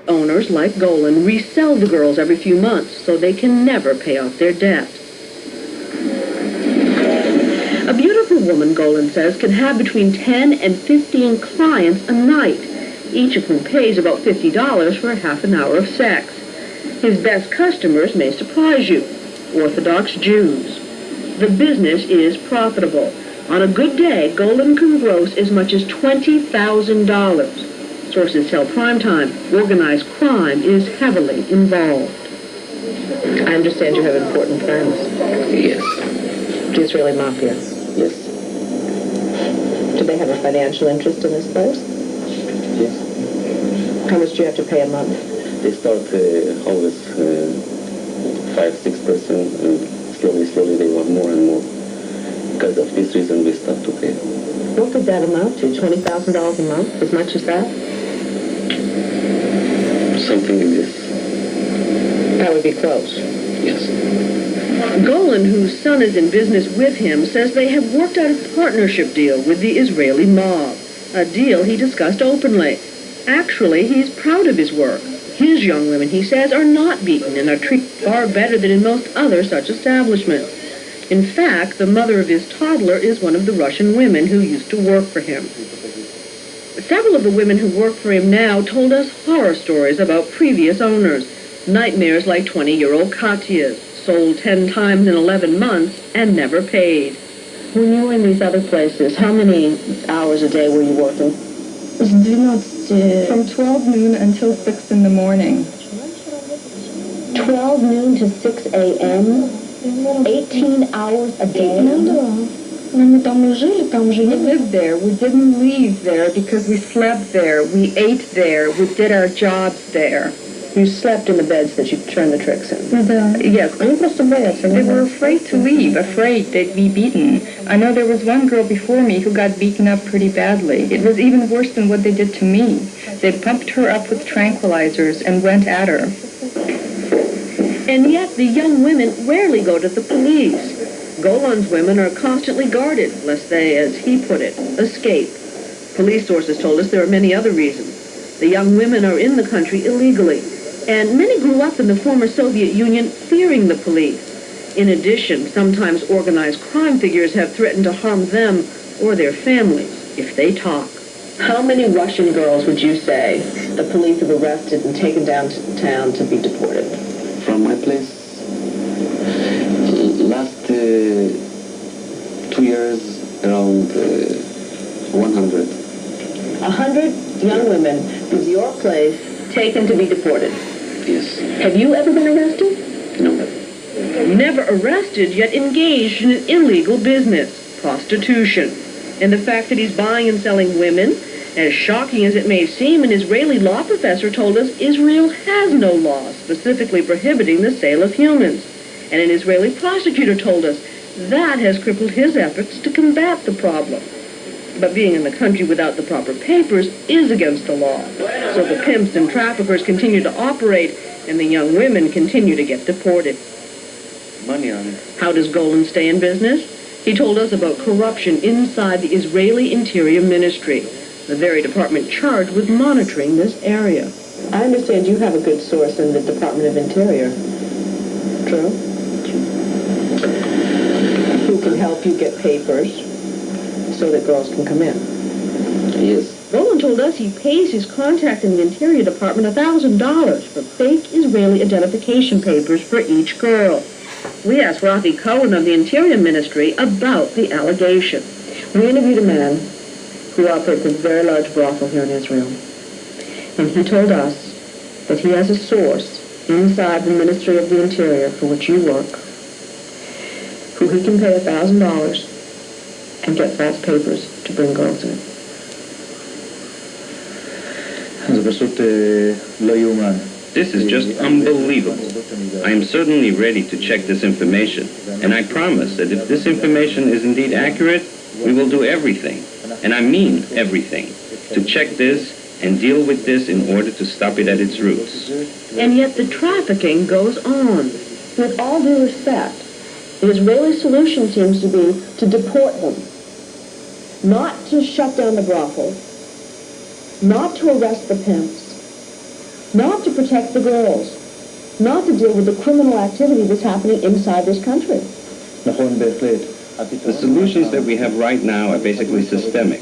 Owners, like Golan, resell the girls every few months so they can never pay off their debt. A beautiful woman, Golan says, can have between 10 and 15 clients a night, each of whom pays about $50 for a half an hour of sex. His best customers may surprise you, Orthodox Jews. The business is profitable. On a good day, Golan can gross as much as $20,000. Sources tell Primetime organized crime is heavily involved. I understand you have important friends. Yes. The Israeli mafia. Yes. Do they have a financial interest in this place? Yes. How much do you have to pay a month? They start always 5-6%, and slowly they want more and more. Because of this reason, we start to pay. What would that amount to? $20,000 a month? As much as that? Something like this. That would be close. Yes. Golan, whose son is in business with him, says they have worked out a partnership deal with the Israeli mob, a deal he discussed openly. Actually, he's proud of his work. His young women, he says, are not beaten and are treated far better than in most other such establishments. In fact, the mother of his toddler is one of the Russian women who used to work for him. Several of the women who work for him now told us horror stories about previous owners, nightmares like 20-year-old Katya's, sold 10 times in 11 months and never paid. When you were in these other places, how many hours a day were you working? From 12 noon until 6 in the morning. 12 noon to 6 a.m.? 18 hours a day? We lived there. We didn't leave there because we slept there. We ate there. We did our jobs there. You slept in the beds that you turned the tricks in? Yes. They were afraid to leave, afraid they'd be beaten. I know there was one girl before me who got beaten up pretty badly. It was even worse than what they did to me. They pumped her up with tranquilizers and went at her. And yet the young women rarely go to the police. Golan's women are constantly guarded, lest they, as he put it, escape. Police sources told us there are many other reasons. The young women are in the country illegally, and many grew up in the former Soviet Union fearing the police. In addition, sometimes organized crime figures have threatened to harm them or their families if they talk. How many Russian girls would you say the police have arrested and taken downtown to be deported? From my place, last 2 years, around 100. 100 young women from your place taken to be deported. Yes. Have you ever been arrested? No. Never arrested, yet engaged in an illegal business, prostitution. And the fact that he's buying and selling women, as shocking as it may seem, an Israeli law professor told us Israel has no law specifically prohibiting the sale of humans. And an Israeli prosecutor told us that has crippled his efforts to combat the problem. But being in the country without the proper papers is against the law. So the pimps and traffickers continue to operate, and the young women continue to get deported. Money on it. How does Golan stay in business? He told us about corruption inside the Israeli Interior Ministry, the very department charged with monitoring this area. I understand you have a good source in the Department of Interior. True? Who can help you get papers so that girls can come in? Yes. Golan told us he pays his contact in the Interior Department $1,000 for fake Israeli identification papers for each girl. We asked Rafi Cohen of the Interior Ministry about the allegation. We interviewed a man who operates a very large brothel here in Israel. And he told us that he has a source inside the Ministry of the Interior for which you work, who he can pay $1,000 and get false papers to bring girls in. This is just unbelievable. I am certainly ready to check this information, and I promise that if this information is indeed accurate, we will do everything, and I mean everything, to check this and deal with this in order to stop it at its roots. And yet the trafficking goes on. With all due respect, the Israeli solution seems to be to deport them, not to shut down the brothels, not to arrest the pimps, not protect the girls, not to deal with the criminal activity that's happening inside this country. The solutions that we have right now are basically systemic.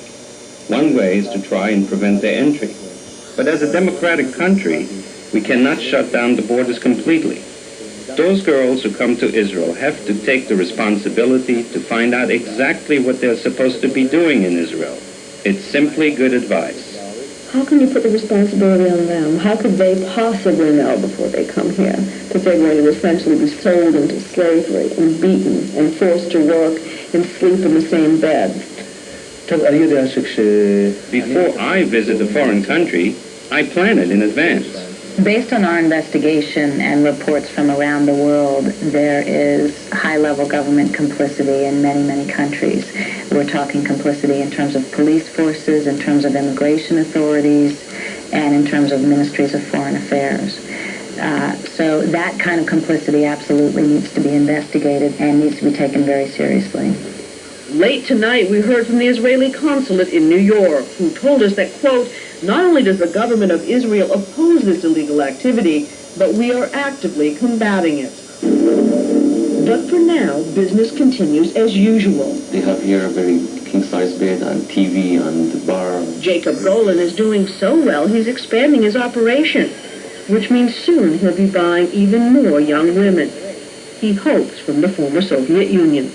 One way is to try and prevent their entry. But as a democratic country, we cannot shut down the borders completely. Those girls who come to Israel have to take the responsibility to find out exactly what they're supposed to be doing in Israel. It's simply good advice. How can you put the responsibility on them? How could they possibly know before they come here that they're going to essentially be sold into slavery and beaten and forced to work and sleep in the same bed? Before I visit a foreign country, I plan it in advance. Based on our investigation and reports from around the world, there is high-level government complicity in many, many countries. We're talking complicity in terms of police forces, in terms of immigration authorities, and in terms of ministries of foreign affairs. So that kind of complicity absolutely needs to be investigated and needs to be taken very seriously. Late tonight, we heard from the Israeli consulate in New York, who told us that, quote, not only does the government of Israel oppose this illegal activity, but we are actively combating it. But for now, business continues as usual. They have here a very king-size bed and TV and bar. Jacob Golan is doing so well, he's expanding his operation, which means soon he'll be buying even more young women. He hopes from the former Soviet Union.